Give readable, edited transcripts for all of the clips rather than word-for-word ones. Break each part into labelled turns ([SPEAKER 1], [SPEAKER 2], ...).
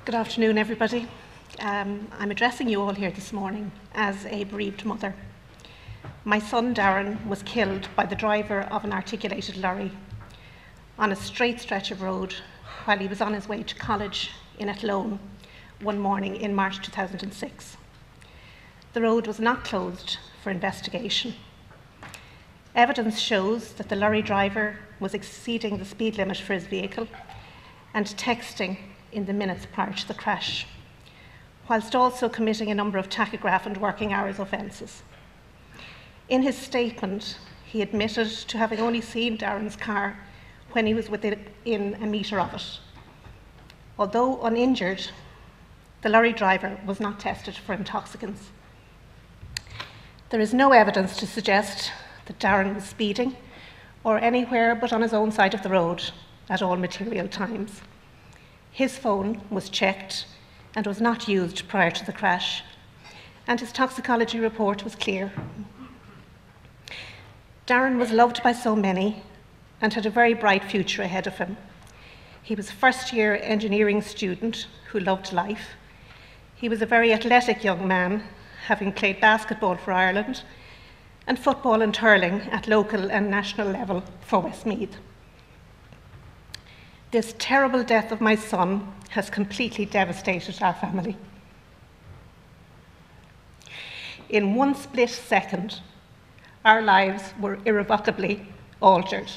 [SPEAKER 1] Good afternoon, everybody. I'm addressing you all here this morning as a bereaved mother. My son Darren was killed by the driver of an articulated lorry on a straight stretch of road while he was on his way to college in Athlone one morning in March 2006. The road was not closed for investigation. Evidence shows that the lorry driver was exceeding the speed limit for his vehicle and texting in the minutes prior to the crash, whilst also committing a number of tachograph and working hours offences. In his statement, he admitted to having only seen Darren's car when he was within a metre of it. Although uninjured, the lorry driver was not tested for intoxicants. There is no evidence to suggest that Darren was speeding or anywhere but on his own side of the road at all material times. His phone was checked and was not used prior to the crash, and his toxicology report was clear. Darren was loved by so many and had a very bright future ahead of him. He was a first-year engineering student who loved life. He was a very athletic young man, having played basketball for Ireland and football and hurling at local and national level for Westmeath. This terrible death of my son has completely devastated our family. In one split second, our lives were irrevocably altered.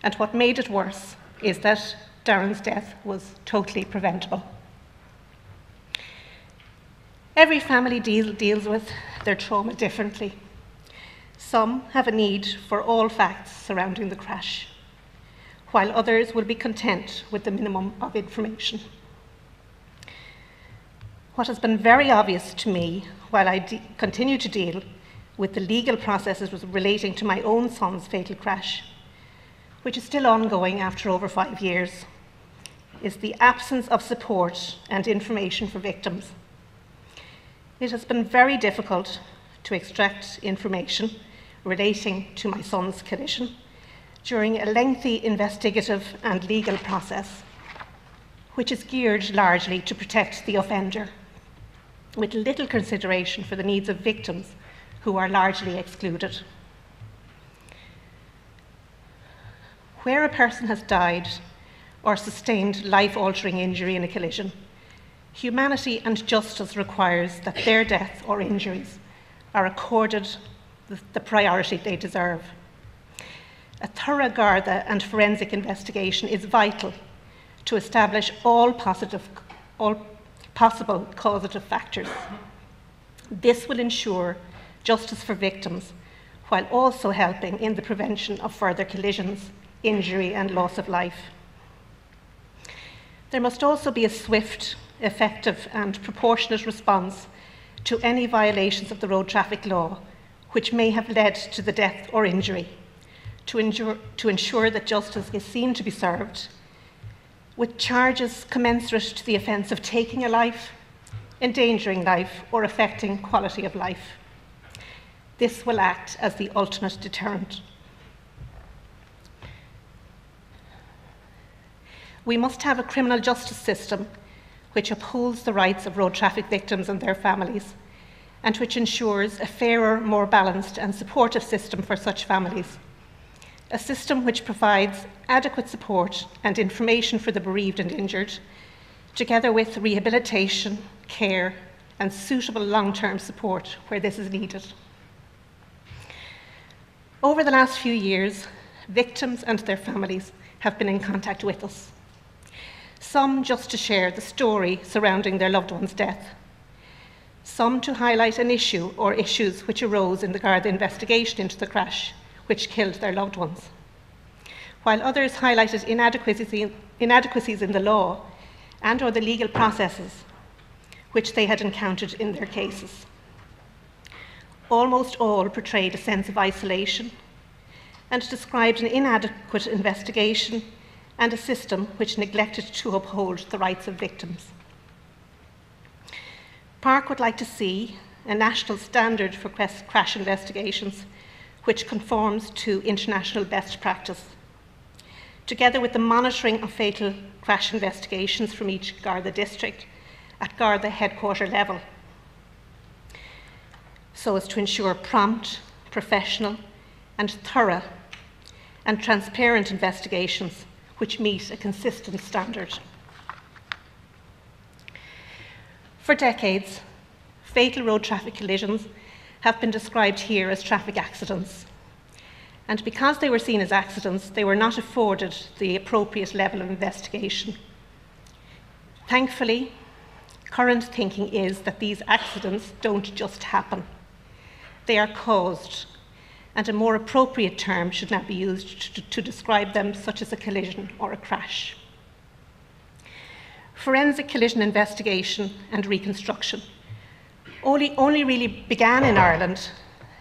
[SPEAKER 1] And what made it worse is that Darren's death was totally preventable. Every family deals with their trauma differently. Some have a need for all facts surrounding the crash, while others will be content with the minimum of information. What has been very obvious to me while I continue to deal with the legal processes relating to my own son's fatal crash, which is still ongoing after over 5 years, is the absence of support and information for victims. It has been very difficult to extract information relating to my son's collision during a lengthy investigative and legal process, which is geared largely to protect the offender, with little consideration for the needs of victims who are largely excluded. Where a person has died or sustained life-altering injury in a collision, humanity and justice requires that their death or injuries are accorded the priority they deserve. A thorough Garda and forensic investigation is vital to establish all possible causative factors. This will ensure justice for victims while also helping in the prevention of further collisions, injury and loss of life. There must also be a swift, effective and proportionate response to any violations of the road traffic law which may have led to the death or injury, to ensure that justice is seen to be served, with charges commensurate to the offence of taking a life, endangering life, or affecting quality of life. This will act as the ultimate deterrent. We must have a criminal justice system which upholds the rights of road traffic victims and their families, and which ensures a fairer, more balanced and supportive system for such families. A system which provides adequate support and information for the bereaved and injured, together with rehabilitation, care, and suitable long-term support where this is needed. Over the last few years, victims and their families have been in contact with us. Some just to share the story surrounding their loved one's death. Some to highlight an issue or issues which arose in the Garda investigation into the crash which killed their loved ones, while others highlighted inadequacies in the law and or the legal processes which they had encountered in their cases. Almost all portrayed a sense of isolation and described an inadequate investigation and a system which neglected to uphold the rights of victims. Park would like to see a national standard for crash investigations which conforms to international best practice, together with the monitoring of fatal crash investigations from each Garda district at Garda headquarter level, so as to ensure prompt, professional and thorough and transparent investigations which meet a consistent standard. For decades, fatal road traffic collisions have been described here as traffic accidents. And because they were seen as accidents, they were not afforded the appropriate level of investigation. Thankfully, current thinking is that these accidents don't just happen. They are caused, and a more appropriate term should now be used to describe them, such as a collision or a crash. Forensic collision investigation and reconstruction only really began in Ireland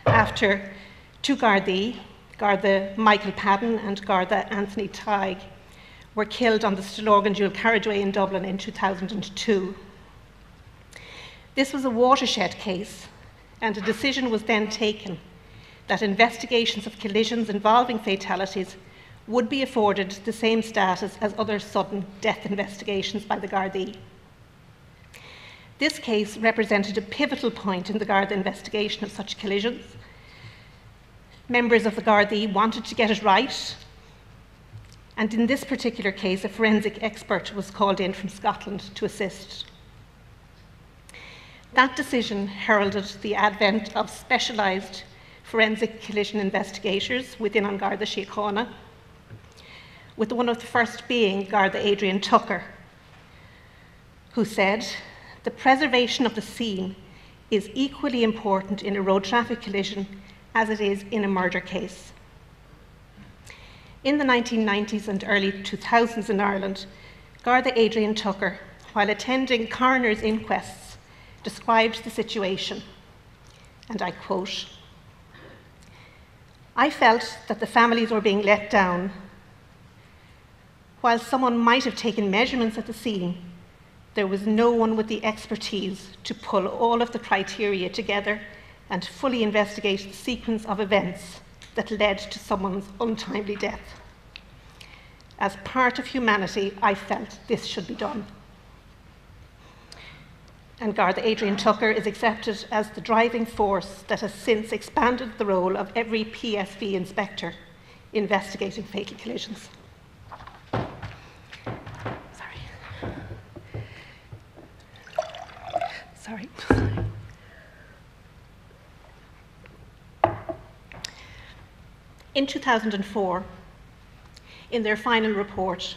[SPEAKER 1] after two Gardaí, Garda Michael Padden and Garda Anthony Tighe, were killed on the Stillorgan dual carriageway in Dublin in 2002. This was a watershed case, and a decision was then taken that investigations of collisions involving fatalities would be afforded the same status as other sudden death investigations by the Gardaí. This case represented a pivotal point in the Garda investigation of such collisions. Members of the Gardaí wanted to get it right, and in this particular case, a forensic expert was called in from Scotland to assist. That decision heralded the advent of specialised forensic collision investigators within An Garda Síochána, with one of the first being Garda Adrian Tucker, who said, "The preservation of the scene is equally important in a road traffic collision as it is in a murder case." In the 1990s and early 2000s in Ireland, Garda Adrian Tucker, while attending coroner's inquests, described the situation, and I quote, "I felt that the families were being let down. While someone might have taken measurements at the scene, there was no one with the expertise to pull all of the criteria together and fully investigate the sequence of events that led to someone's untimely death. As part of humanity, I felt this should be done." And Garda Adrian Tucker is accepted as the driving force that has since expanded the role of every PSV inspector investigating fatal collisions. Sorry. In 2004, in their final report,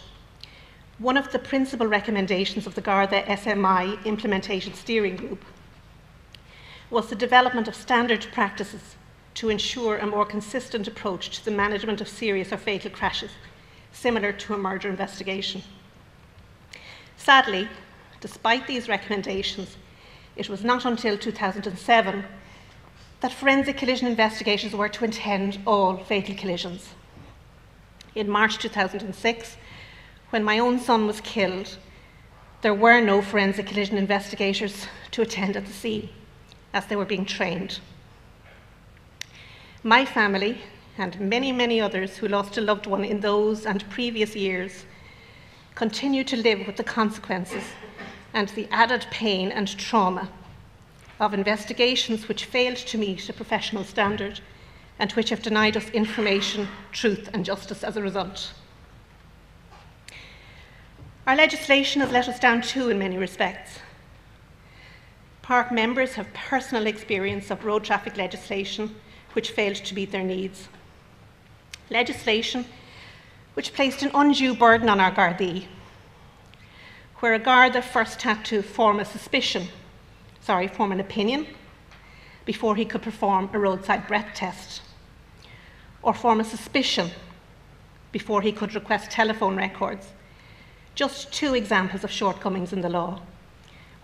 [SPEAKER 1] one of the principal recommendations of the Garda SMI Implementation Steering Group was the development of standard practices to ensure a more consistent approach to the management of serious or fatal crashes, similar to a murder investigation. Sadly, despite these recommendations, it was not until 2007 that forensic collision investigators were to attend all fatal collisions. In March 2006, when my own son was killed, there were no forensic collision investigators to attend at the scene, as they were being trained. My family, and many, many others who lost a loved one in those and previous years, continue to live with the consequences and the added pain and trauma of investigations which failed to meet a professional standard and which have denied us information, truth and justice as a result. Our legislation has let us down too in many respects. Park members have personal experience of road traffic legislation which failed to meet their needs. Legislation which placed an undue burden on our Gardaí, where a Garda first had to form an opinion before he could perform a roadside breath test, or form a suspicion before he could request telephone records. Just two examples of shortcomings in the law,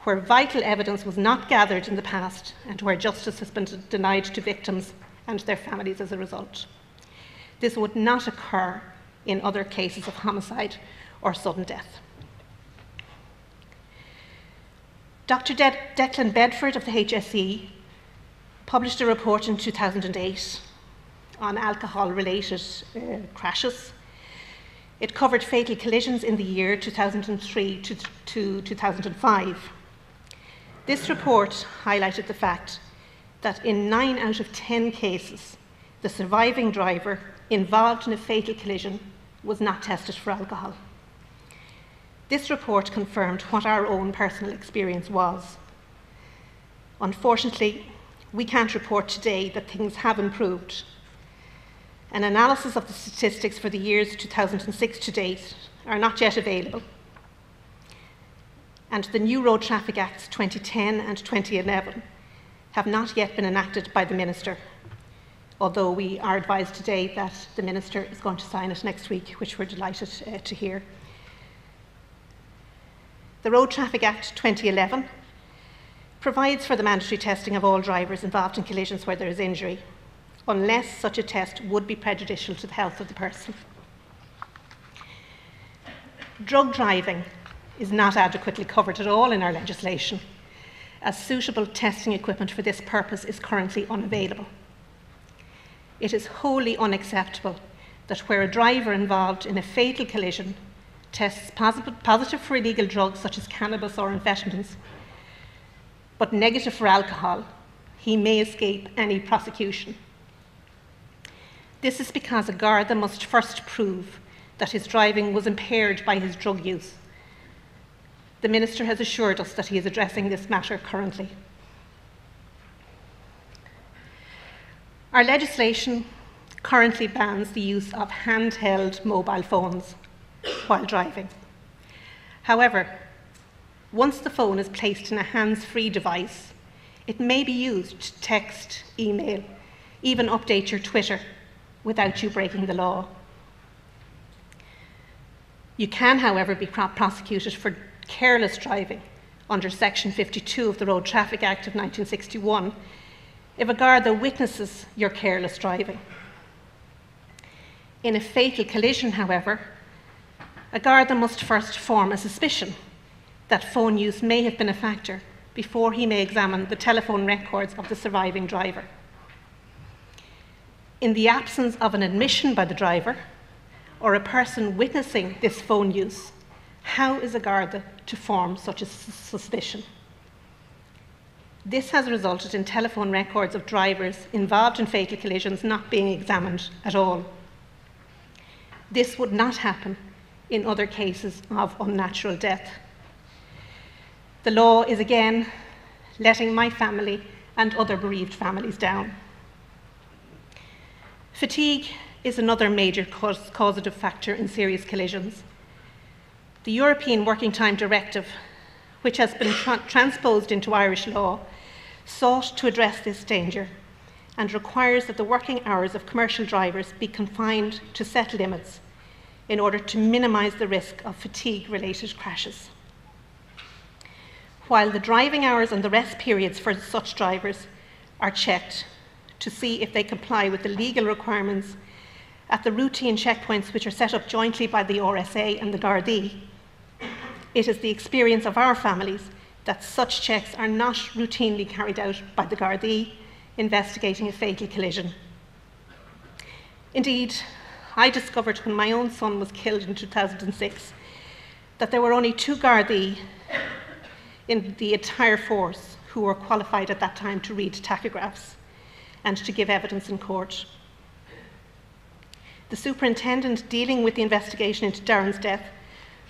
[SPEAKER 1] where vital evidence was not gathered in the past and where justice has been denied to victims and their families as a result. This would not occur in other cases of homicide or sudden death. Dr. Declan Bedford of the HSE published a report in 2008 on alcohol-related crashes, It covered fatal collisions in the year 2003 to 2005. This report highlighted the fact that in 9 out of 10 cases, the surviving driver involved in a fatal collision was not tested for alcohol. This report confirmed what our own personal experience was. Unfortunately, we can't report today that things have improved. An analysis of the statistics for the years 2006 to date are not yet available, and the new Road Traffic Acts 2010 and 2011 have not yet been enacted by the Minister, although we are advised today that the Minister is going to sign it next week, which we're delighted to hear. The Road Traffic Act 2011 provides for the mandatory testing of all drivers involved in collisions where there is injury, unless such a test would be prejudicial to the health of the person. Drug driving is not adequately covered at all in our legislation, as suitable testing equipment for this purpose is currently unavailable. It is wholly unacceptable that where a driver involved in a fatal collision tests positive for illegal drugs such as cannabis or amphetamines, but negative for alcohol, he may escape any prosecution. This is because a Garda must first prove that his driving was impaired by his drug use. The Minister has assured us that he is addressing this matter currently. Our legislation currently bans the use of handheld mobile phones while driving. However, once the phone is placed in a hands-free device, it may be used to text, email, even update your Twitter without you breaking the law. You can, however, be prosecuted for careless driving under Section 52 of the Road Traffic Act of 1961 if a Garda witnesses your careless driving. In a fatal collision, however, a Garda must first form a suspicion that phone use may have been a factor before he may examine the telephone records of the surviving driver. In the absence of an admission by the driver or a person witnessing this phone use, how is a Garda to form such a suspicion? This has resulted in telephone records of drivers involved in fatal collisions not being examined at all. This would not happen in other cases of unnatural death. The law is again letting my family and other bereaved families down. Fatigue is another major causative factor in serious collisions. The European Working Time Directive, which has been transposed into Irish law, sought to address this danger and requires that the working hours of commercial drivers be confined to set limits in order to minimise the risk of fatigue-related crashes. While the driving hours and the rest periods for such drivers are checked to see if they comply with the legal requirements at the routine checkpoints which are set up jointly by the RSA and the Gardaí, it is the experience of our families that such checks are not routinely carried out by the Gardaí investigating a fatal collision. Indeed, I discovered when my own son was killed in 2006 that there were only 2 Gardaí in the entire force who were qualified at that time to read tachographs and to give evidence in court. The superintendent dealing with the investigation into Darren's death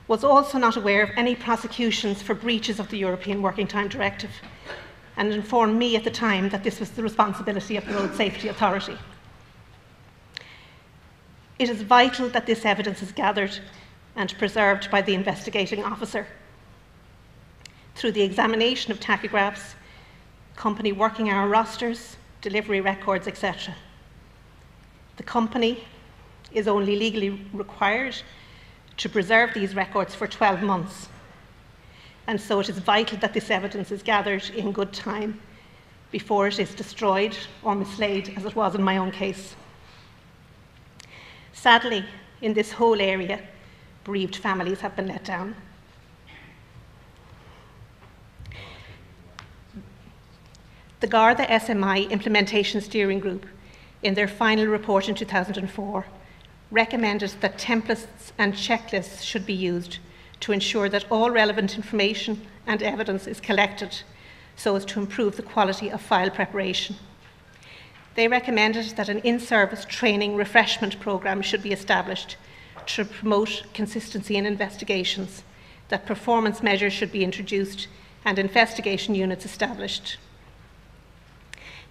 [SPEAKER 1] was also not aware of any prosecutions for breaches of the European Working Time Directive and informed me at the time that this was the responsibility of the Road Safety Authority. It is vital that this evidence is gathered and preserved by the investigating officer through the examination of tachographs, company working hour rosters, delivery records, etc. The company is only legally required to preserve these records for 12 months, and so it is vital that this evidence is gathered in good time before it is destroyed or mislaid, as it was in my own case. Sadly, in this whole area, bereaved families have been let down. The Garda SMI Implementation Steering Group, in their final report in 2004, recommended that templates and checklists should be used to ensure that all relevant information and evidence is collected so as to improve the quality of file preparation. They recommended that an in-service training refreshment programme should be established to promote consistency in investigations, that performance measures should be introduced and investigation units established.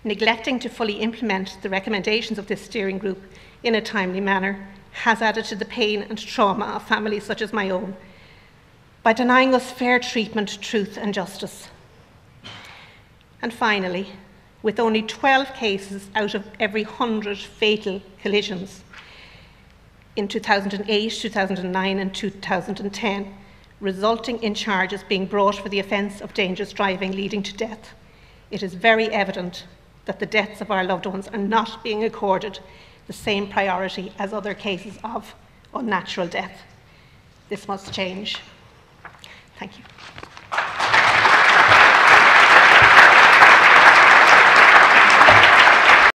[SPEAKER 1] Neglecting to fully implement the recommendations of this steering group in a timely manner has added to the pain and trauma of families such as my own by denying us fair treatment, truth and justice. And finally, with only 12 cases out of every 100 fatal collisions in 2008, 2009 and 2010, resulting in charges being brought for the offence of dangerous driving leading to death, it is very evident that the deaths of our loved ones are not being accorded the same priority as other cases of unnatural death. This must change. Thank you.